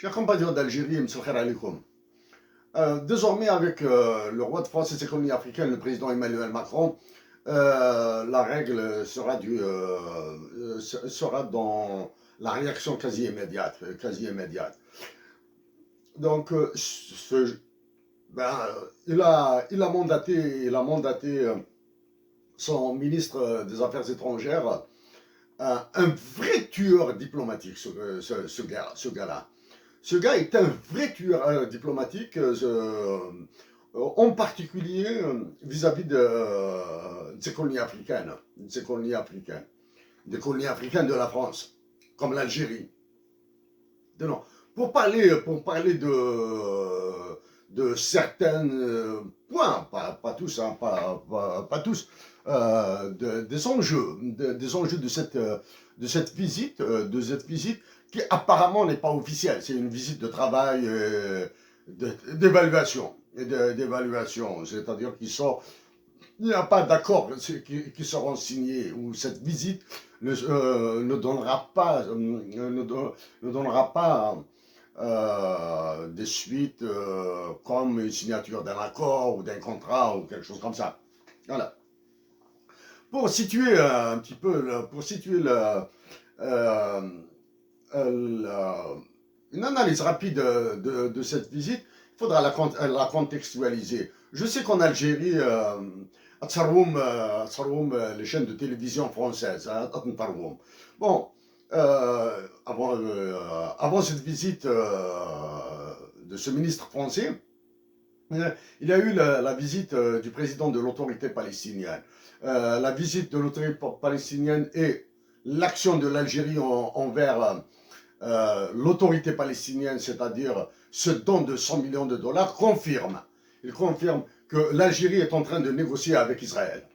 Chers compatriotes d'Algérie, M. Khair alaikum. Désormais, avec le roi de France et ses colonies africaines, le président Emmanuel Macron, la règle sera dans la réaction quasi immédiate. Donc, il a mandaté son ministre des Affaires étrangères, un vrai tueur diplomatique, ce gars-là. Ce gars est un vrai tueur diplomatique, en particulier vis-à-vis de ses colonies africaines, des colonies africaines de la France, comme l'Algérie. Non. Pour parler de certains points, pas tous, hein, pas tous, des enjeux de cette visite, qui apparemment n'est pas officielle. C'est une visite de travail, d'évaluation, c'est-à-dire il n'y a pas d'accord qui seront signés, ou cette visite ne donnera pas des suites comme une signature d'un accord ou d'un contrat ou quelque chose comme ça. Voilà. Pour situer un petit peu, une analyse rapide de cette visite, il faudra la contextualiser. Je sais qu'en Algérie, les chaînes de télévision françaises, hein, bon, avant cette visite de ce ministre français, il y a eu la visite du président de l'autorité palestinienne. La visite de l'autorité palestinienne et l'action de l'Algérie envers l'autorité palestinienne, c'est-à-dire ce don de 100 millions de dollars, il confirme que l'Algérie est en train de négocier avec Israël.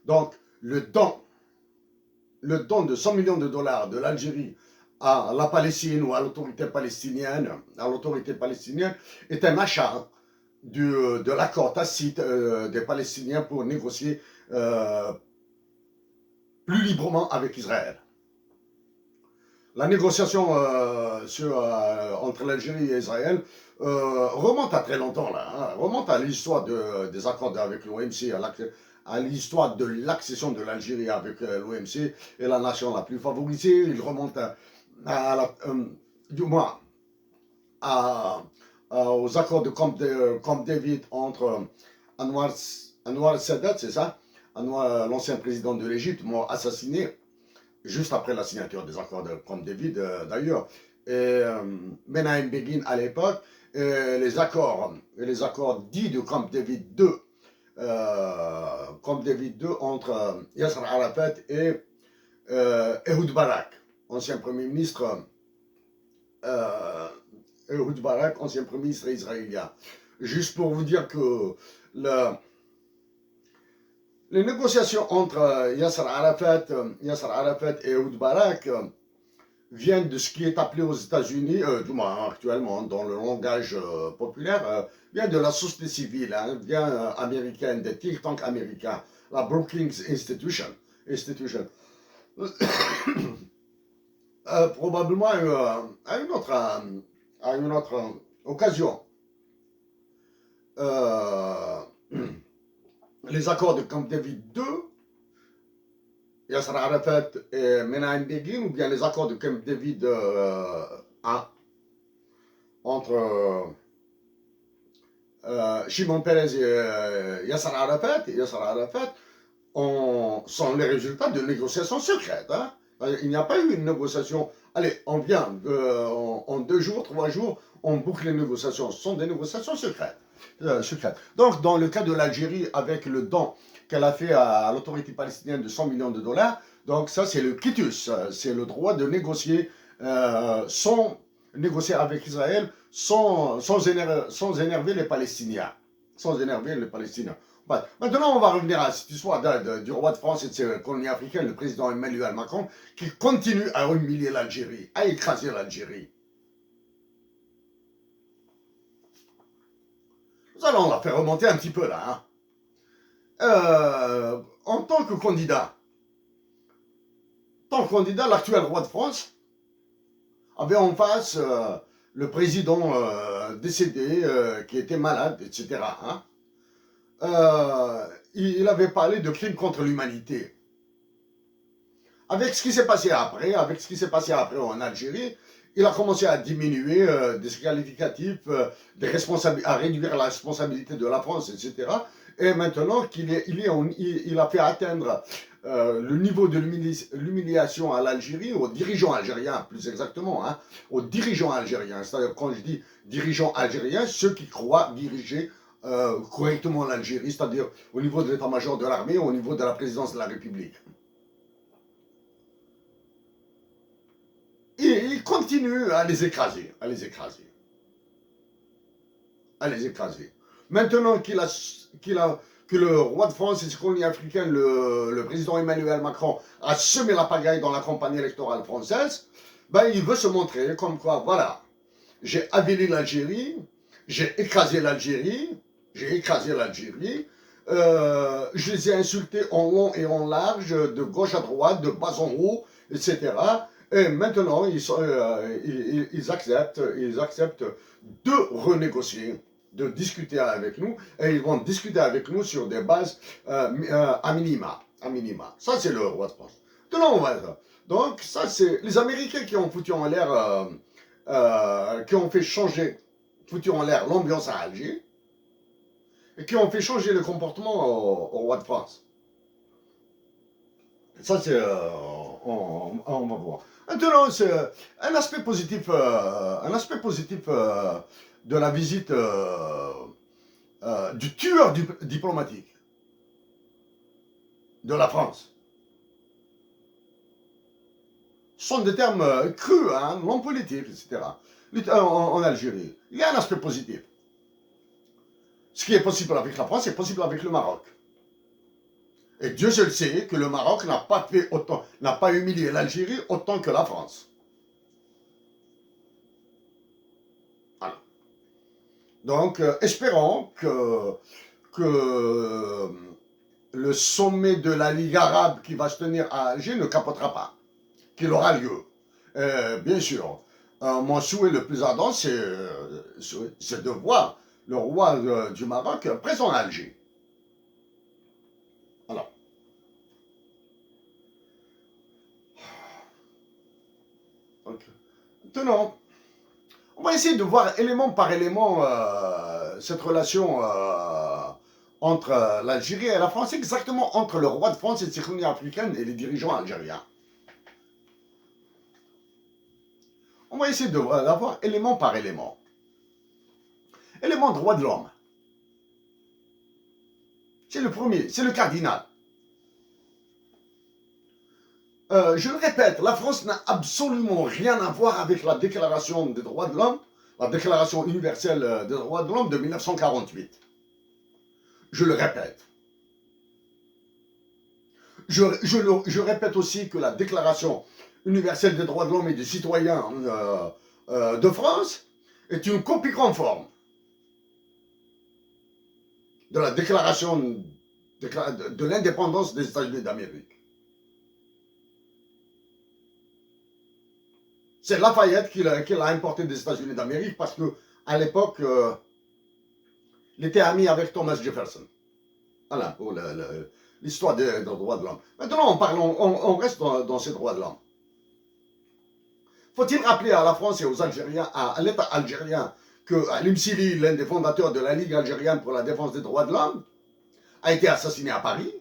Donc, le don de 100 millions de dollars de l'Algérie à la Palestine ou à l'autorité palestinienne, est un achat de l'accord tacite des Palestiniens pour négocier plus librement avec Israël. La négociation entre l'Algérie et Israël remonte à très longtemps, là, hein, remonte à l'histoire des accords avec l'OMC, à l'histoire de l'accession de l'Algérie avec l'OMC et la nation la plus favorisée. Il remonte aux accords de Camp David entre Anwar Sadat, c'est ça, l'ancien président de l'Égypte, mort assassiné juste après la signature des accords de Camp David, d'ailleurs, et Menahem Begin à l'époque, et les accords dits de Camp David 2, entre Yasser Arafat et Ehud Barak, ancien Premier ministre ancien Premier ministre israélien. Juste pour vous dire que les négociations entre Yasser Arafat et Ehud Barak viennent de ce qui est appelé aux États-Unis, du moins actuellement dans le langage populaire, vient de la société civile, hein, vient américaine, des think tanks américains, la Brookings Institution. Probablement à une autre occasion. Les accords de Camp David 2, Yasser Arafat et Menahem Begin, ou bien les accords de Camp David 1 entre Shimon Peres et Yasser Arafat, sont les résultats de négociations secrètes. Hein. Il n'y a pas eu une négociation. Allez, on vient en 2 jours, 3 jours, on boucle les négociations. Ce sont des négociations secrètes. Donc, dans le cas de l'Algérie, avec le don qu'elle a fait à l'autorité palestinienne de 100 millions de dollars, donc ça, c'est le quitus, c'est le droit de négocier négocier avec Israël sans énerver les Palestiniens. Maintenant, on va revenir à cette histoire du roi de France et de ses colonies africaines, le président Emmanuel Macron, qui continue à humilier l'Algérie, à écraser l'Algérie. Nous allons la faire remonter un petit peu là. Hein. En tant que candidat, l'actuel roi de France avait en face le président décédé qui était malade, etc. Hein. Il avait parlé de crimes contre l'humanité. Avec ce qui s'est passé après, en Algérie, il a commencé à diminuer des qualificatifs, à réduire la responsabilité de la France, etc. Et maintenant il a fait atteindre le niveau de l'humiliation à l'Algérie, aux dirigeants algériens, plus exactement, hein, aux dirigeants algériens. C'est-à-dire, quand je dis dirigeants algériens, ceux qui croient diriger correctement l'Algérie, c'est-à-dire au niveau de l'état-major de l'armée, au niveau de la présidence de la République. Et il continue à les écraser, Maintenant que le roi de France et ses colonies africaines, le président Emmanuel Macron, a semé la pagaille dans la campagne électorale française, ben il veut se montrer comme quoi, voilà, j'ai avilé l'Algérie, j'ai écrasé l'Algérie, je les ai insultés en long et en large, de gauche à droite, de bas en haut, etc. Et maintenant, ils acceptent de renégocier, de discuter avec nous, et ils vont discuter avec nous sur des bases à minima. Ça, c'est le roi de France. Donc, ça, c'est les Américains qui ont foutu en l'air, qui ont fait foutu en l'air l'ambiance à Alger, et qui ont fait changer le comportement au roi de France. Ça, c'est... on va voir. Maintenant, c'est un aspect positif, de la visite du tueur diplomatique de la France. Ce sont des termes crus, hein, non politiques, etc. En Algérie. Il y a un aspect positif. Ce qui est possible avec la France est possible avec le Maroc. Et Dieu seul sait que le Maroc n'a pas humilié l'Algérie autant que la France. Voilà. Donc, espérons que le sommet de la Ligue arabe qui va se tenir à Alger ne capotera pas, qu'il aura lieu. Bien sûr, mon souhait le plus ardent, c'est de voir le roi du Maroc présent à Alger. Voilà. Donc, maintenant, on va essayer de voir élément par élément cette relation entre l'Algérie et la France, exactement entre le roi de France et ses colonies africaines et les dirigeants algériens. On va essayer d'avoir élément par élément. Élément droit de l'homme. C'est le premier, c'est le cardinal. Je le répète, la France n'a absolument rien à voir avec la Déclaration des droits de l'homme, la Déclaration universelle des droits de l'homme de 1948. Je le répète. Je répète aussi que la Déclaration universelle des droits de l'homme et des citoyens de France est une copie conforme de la Déclaration de l'indépendance des États-Unis d'Amérique. C'est Lafayette qui l'a importé des États-Unis d'Amérique parce qu'à l'époque, il était ami avec Thomas Jefferson. Voilà, pour l'histoire des droits de l'homme. Maintenant, on reste dans ces droits de l'homme. Faut-il rappeler à la France et aux Algériens, à l'État algérien, que Alim Sili, l'un des fondateurs de la Ligue algérienne pour la défense des droits de l'homme, a été assassiné à Paris?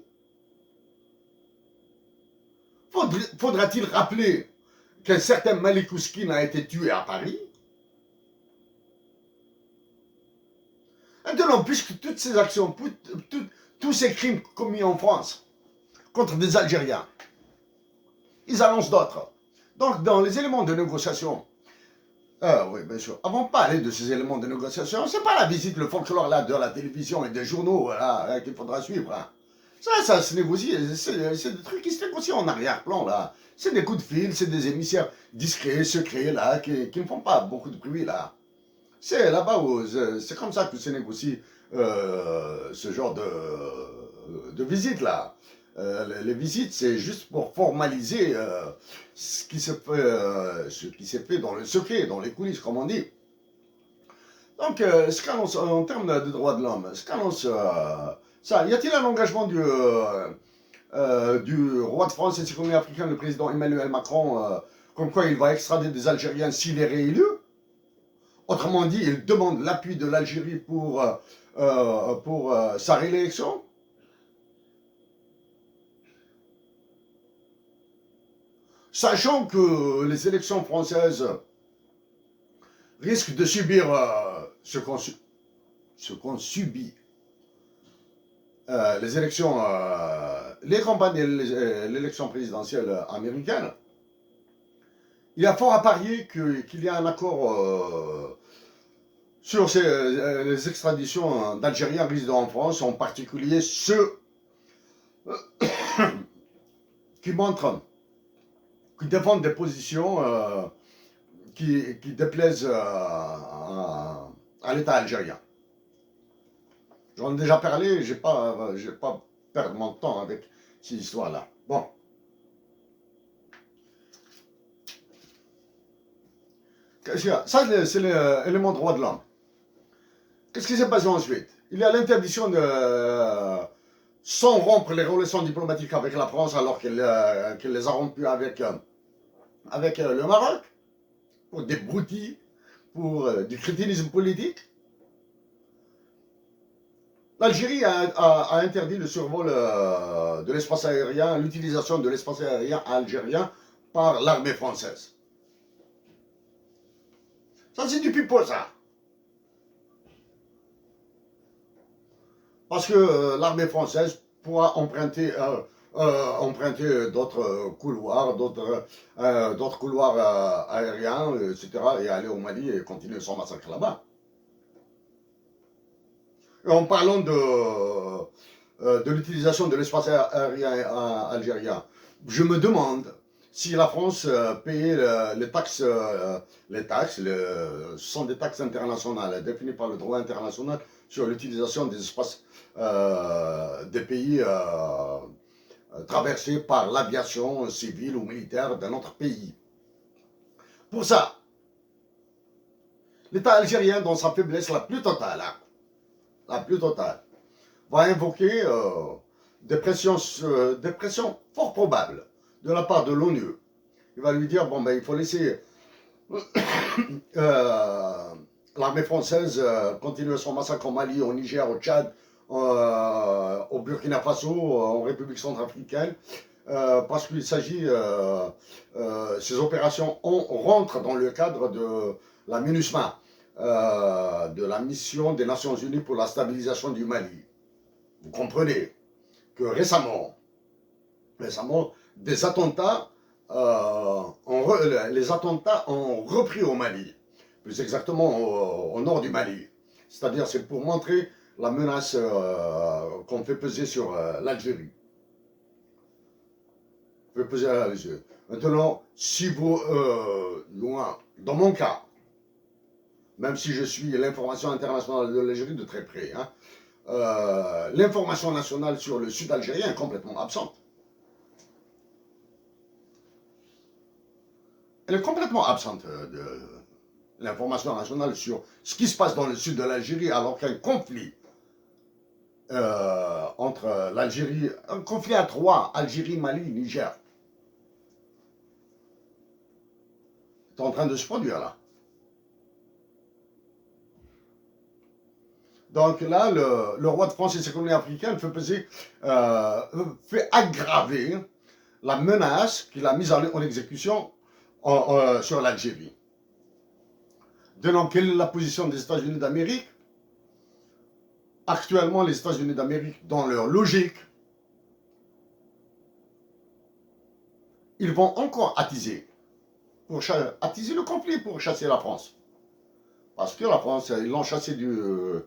Faudra-t-il rappeler qu'un certain Malik Oussekine a été tué à Paris? Maintenant, puisque toutes ces actions, tous ces crimes commis en France contre des Algériens, ils annoncent d'autres. Donc, dans les éléments de négociation, oui, bien sûr, avant de parler de ces éléments de négociation, c'est pas la visite, le folklore là, de la télévision et des journaux là, qu'il faudra suivre. Hein. Ça se négocie, c'est des trucs qui se négocient en arrière-plan là. C'est des coups de fil, c'est des émissaires discrets, secrets là, qui ne font pas beaucoup de bruit là. C'est là-bas où c'est comme ça que se négocie ce genre de visite là. les visites, c'est juste pour formaliser ce qui s'est fait dans le secret, dans les coulisses, comme on dit. Donc, ce qu'annonce, en termes de droits de l'homme, ce qu'annonce ça, y a-t-il un engagement du roi de France et de ses colonies africaines, le président Emmanuel Macron, comme quoi il va extrader des Algériens s'il est réélu? Autrement dit, il demande l'appui de l'Algérie pour sa réélection. Sachant que les élections françaises risquent de subir ce qu'on subit. Les élections, les campagnes et l'élection présidentielle américaine, il y a fort à parier qu'il y a un accord sur les extraditions d'Algériens résidant en France, en particulier ceux qui montrent, qui défendent des positions qui déplaisent à l'État algérien. J'en ai déjà parlé, je n'ai pas perdre mon temps avec ces histoires-là. Bon. Ça, c'est l'élément droit de l'homme. Qu'est-ce qui s'est passé ensuite? Il y a l'interdiction de, sans rompre les relations diplomatiques avec la France, alors qu'elle les a rompues avec le Maroc, pour des broutilles, pour du crétinisme politique. L'Algérie a interdit le survol de l'espace aérien, l'utilisation de l'espace aérien algérien par l'armée française. Ça, c'est du pipeau, ça. Parce que l'armée française pourra emprunter d'autres couloirs, aériens, etc., et aller au Mali et continuer son massacre là-bas. Et en parlant de l'utilisation de l'espace aérien algérien, je me demande si la France payait les taxes, ce sont des taxes internationales définies par le droit international sur l'utilisation des espaces des pays traversés par l'aviation civile ou militaire d'un autre pays. Pour ça, l'État algérien, dans sa faiblesse la plus totale, va invoquer des pressions fort probables de la part de l'ONU. Il va lui dire, bon ben il faut laisser l'armée française continuer son massacre au Mali, au Niger, au Tchad, au Burkina Faso, en République centrafricaine, parce qu'il s'agit, ces opérations rentrent dans le cadre de la MINUSMA, de la mission des Nations Unies pour la stabilisation du Mali. Vous comprenez que récemment, des attentats, les attentats ont repris au Mali, plus exactement au nord du Mali. C'est-à-dire, c'est pour montrer la menace qu'on fait peser sur l'Algérie. Maintenant, si vous, dans mon cas, même si je suis l'information internationale de l'Algérie de très près, hein, l'information nationale sur le sud algérien est complètement absente. Elle est complètement absente de l'information nationale sur ce qui se passe dans le sud de l'Algérie, alors qu'un conflit entre l'Algérie, un conflit à trois, Algérie, Mali, Niger, est en train de se produire là. Donc là, le roi de France et ses colonies africaines fait aggraver la menace qu'il a mise en exécution sur l'Algérie. Donc, quelle est la position des États-Unis d'Amérique? Actuellement, les États-Unis d'Amérique, dans leur logique, ils vont encore attiser le conflit pour chasser la France. Parce que la France, ils l'ont chassé du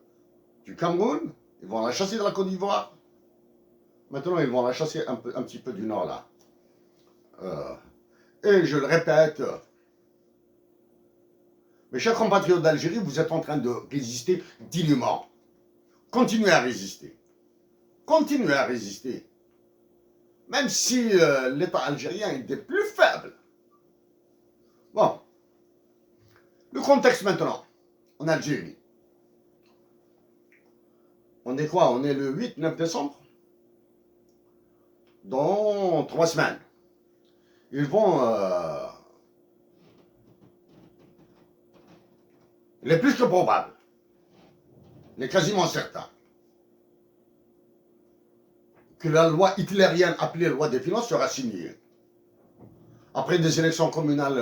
Cameroun, ils vont la chasser de la Côte d'Ivoire. Maintenant, ils vont la chasser un petit peu du nord, là. Et je le répète, mes chers compatriotes d'Algérie, vous êtes en train de résister dignement. Continuez à résister. Continuez à résister. même si l'État algérien était plus faible. Bon, le contexte maintenant, en Algérie. On est quoi? On est le 8-9 décembre. Dans 3 semaines, ils vont... il est plus que probable, il est quasiment certain, que la loi hitlérienne appelée loi des finances sera signée. Après des élections communales,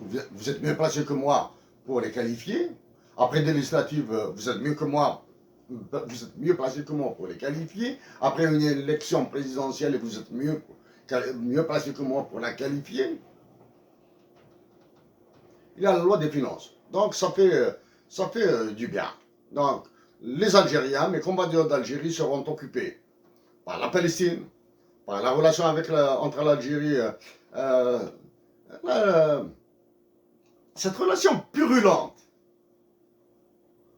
vous êtes mieux placé que moi pour les qualifier. Après des législatives, vous êtes mieux que moi, vous êtes mieux placé que moi pour les qualifier. Après une élection présidentielle, vous êtes mieux placé que moi pour la qualifier. Il y a la loi des finances. Donc ça fait du bien. Donc les Algériens, mes compatriotes d'Algérie seront occupés par la Palestine, par la relation entre l'Algérie, cette relation purulente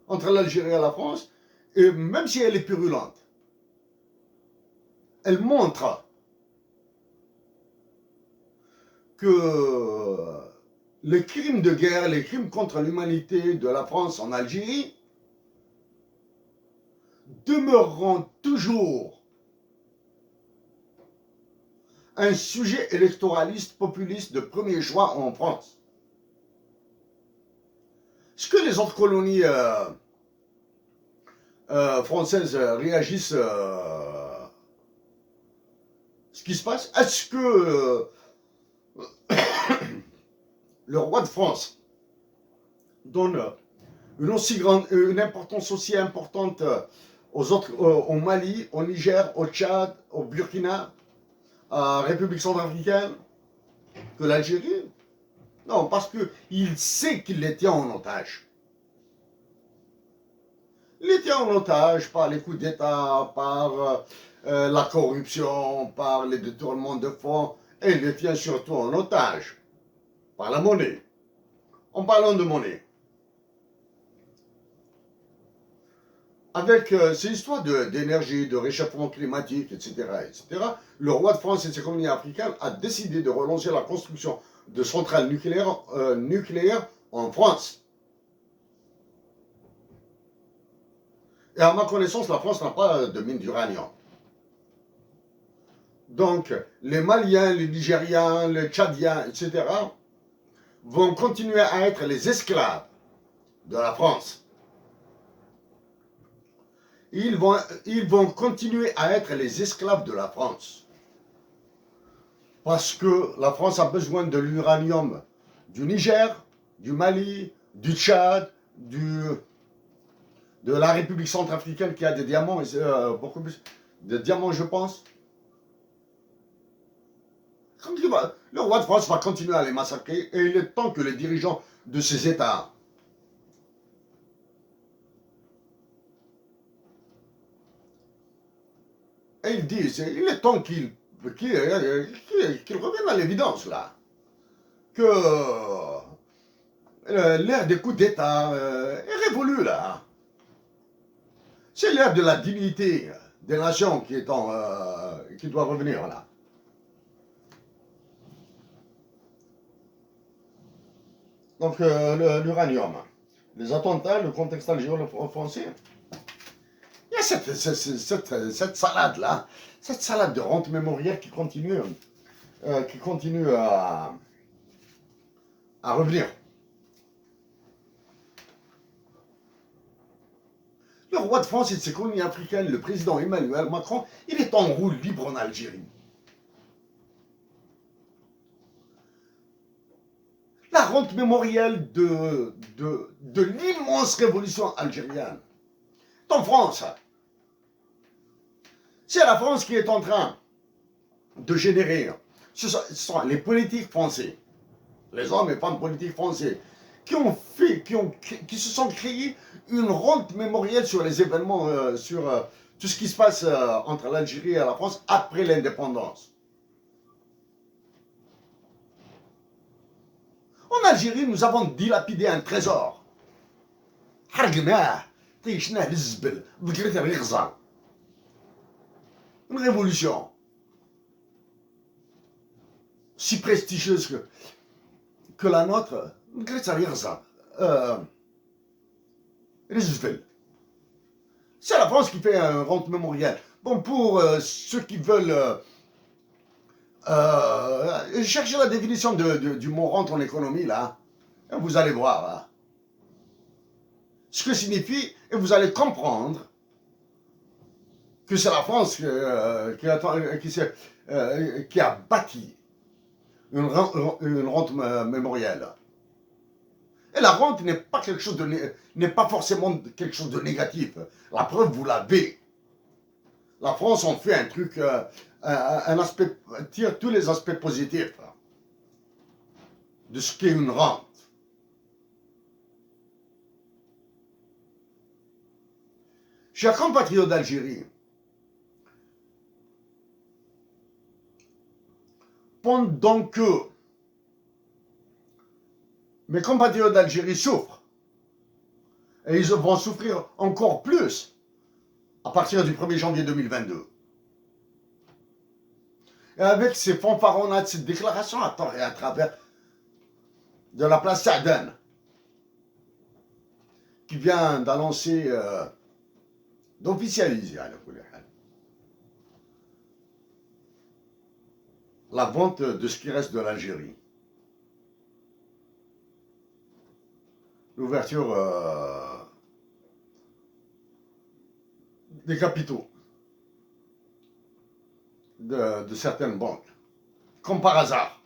entre l'Algérie et la France, et même si elle est purulente, elle montre que les crimes de guerre, les crimes contre l'humanité de la France en Algérie demeureront toujours un sujet électoraliste populiste de premier choix en France. Est-ce que les autres colonies françaises réagissent à ce qui se passe? Est-ce que le roi de France donne une importance aussi importante aux autres, au Mali, au Niger, au Tchad, au Burkina, à la République centrafricaine, que l'Algérie? Non, parce qu'il sait qu'il les tient en otage. Il les tient en otage par les coups d'État, par la corruption, par les détournements de fonds, et il les tient surtout en otage par la monnaie. En parlant de monnaie, avec ces histoires d'énergie, de réchauffement climatique, etc., le roi de France et ses colonies africaines a décidé de relancer la construction de centrales nucléaires en France. Et à ma connaissance, la France n'a pas de mine d'uranium. Donc, les Maliens, les Nigériens, les Tchadiens, etc., vont continuer à être les esclaves de la France. Ils vont continuer à être les esclaves de la France. Parce que la France a besoin de l'uranium du Niger, du Mali, du Tchad, de la République centrafricaine qui a des diamants, beaucoup plus de diamants, je pense. Le roi de France va continuer à les massacrer et il est temps que les dirigeants de ces États et ils disent, il est temps qu'ils reviennent à l'évidence là, que l'ère des coups d'État est révolue là. C'est l'ère de la dignité des nations qui doit revenir là. Donc l'uranium, les attentats, le contexte algéro-français, il y a cette salade là, cette salade de rente mémorielle qui continue à revenir. Le roi de France et de ses colonies africaines, le président Emmanuel Macron, il est en roue libre en Algérie. La rente mémorielle de l'immense révolution algérienne. En France, c'est la France qui est en train de générer, ce sont les politiques français, les hommes et femmes politiques français, qui se sont créés une rente mémorielle sur les événements, sur tout ce qui se passe entre l'Algérie et la France après l'indépendance. En Algérie, nous avons dilapidé un trésor. حرقناه طيشناه بالزبل بقريته بالغزال une révolution si prestigieuse que la nôtre, c'est la France qui fait un rente mémorial. Bon, pour ceux qui veulent chercher la définition du mot rente en économie, là, vous allez voir là, ce que signifie, et vous allez comprendre que c'est la France qui a bâti une rente mémorielle. Et la rente n'est pas quelque chose n'est pas forcément quelque chose de négatif. La preuve, vous l'avez. La France en fait un truc, un aspect, tire tous les aspects positifs de ce qu'est une rente. Chers compatriotes d'Algérie, pendant que mes compatriotes d'Algérie souffrent, et ils vont souffrir encore plus à partir du 1er janvier 2022. Et avec ces fanfaronnades, cette déclaration à tort et à travers de la place Sa'dan, qui vient d'annoncer, d'officialiser la vente de ce qui reste de l'Algérie. L'ouverture des capitaux de certaines banques, comme par hasard.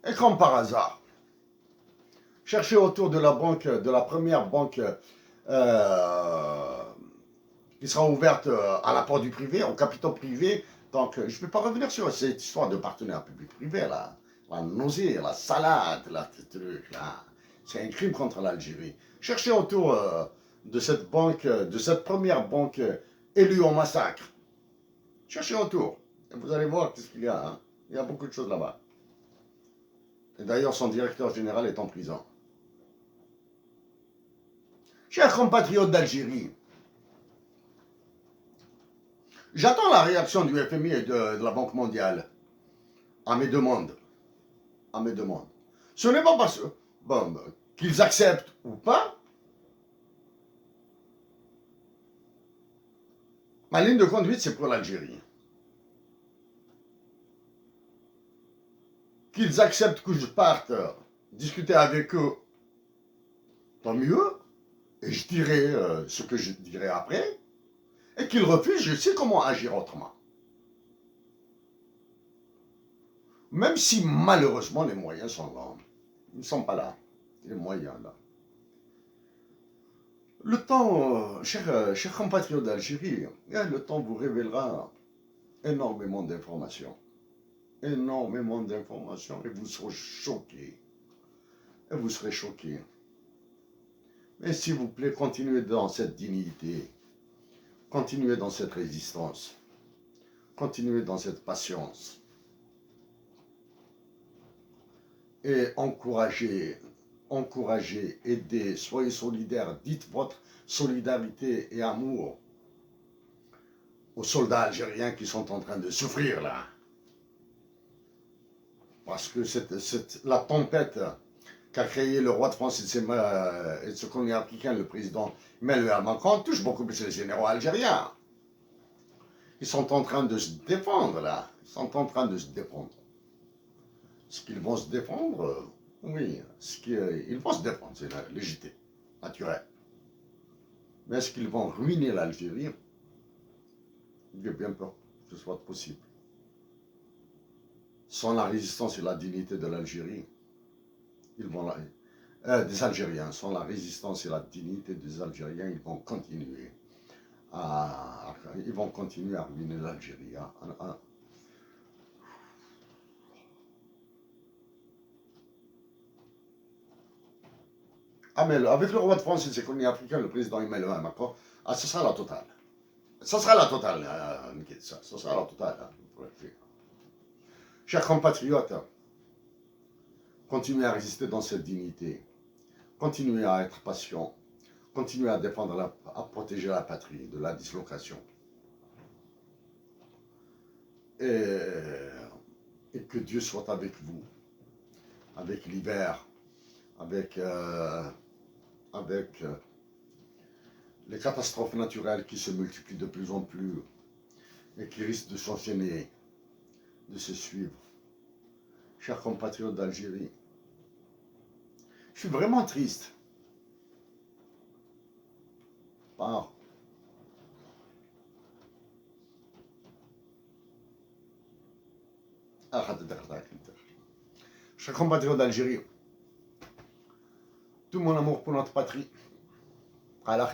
Et comme par hasard, cherchez autour de la banque, de la première banque qui sera ouverte à l'apport du privé, aux capitaux privés. Donc, je ne vais pas revenir sur cette histoire de partenaire public-privé, là. La nausée, la salade, là, ce truc, là. C'est un crime contre l'Algérie. Cherchez autour de cette banque, de cette première banque élue au massacre. Cherchez autour. Et vous allez voir qu'est-ce qu'il y a. Hein. Il y a beaucoup de choses là-bas. Et d'ailleurs, son directeur général est en prison. Chers compatriotes d'Algérie, j'attends la réaction du FMI et de la Banque mondiale à mes demandes. À mes demandes. Ce n'est pas parce qu'ils acceptent ou pas. Ma ligne de conduite, c'est pour l'Algérie. Qu'ils acceptent que je parte discuter avec eux, tant mieux. Et je dirai ce que je dirai après. Et qu'ils refusent, je sais comment agir autrement. Même si malheureusement les moyens sont là. Ils ne sont pas là. Les moyens là. Le temps, chers compatriotes d'Algérie, le temps vous révélera énormément d'informations. Énormément d'informations et vous serez choqués. Et vous serez choqués. Mais s'il vous plaît, continuez dans cette dignité. Continuez dans cette résistance. Continuez dans cette patience. Et encouragez, aidez, soyez solidaires. Dites votre solidarité et amour aux soldats algériens qui sont en train de souffrir là. Parce que la tempête qu'a créé le roi de France et de ce colonel africain, le président Emmanuel Macron, touche beaucoup plus les généraux algériens. Ils sont en train de se défendre là. Ils sont en train de se défendre. Est-ce qu'ils vont se défendre? Oui, ils vont se défendre, c'est légitime, naturel. Mais est-ce qu'ils vont ruiner l'Algérie? J'ai bien peur que ce soit possible. Sans la résistance et la dignité de l'Algérie, des Algériens, sans la résistance et la dignité des Algériens, ils vont continuer à ruiner l'Algérie. Ah, mais avec le roi de France et ses colonies africaines, le président Emmanuel Macron, ce sera la totale. Ça sera la totale, ça sera la totale. Chers compatriotes, continuez à résister dans cette dignité. Continuez à être patient. Continuez à défendre, à protéger la patrie de la dislocation. et, et que Dieu soit avec vous, avec l'hiver, avec, avec les catastrophes naturelles qui se multiplient de plus en plus et qui risquent de s'enchaîner, de se suivre. Chers compatriotes d'Algérie, je suis vraiment triste par chers compatriotes d'Algérie, tout mon amour pour notre patrie, à la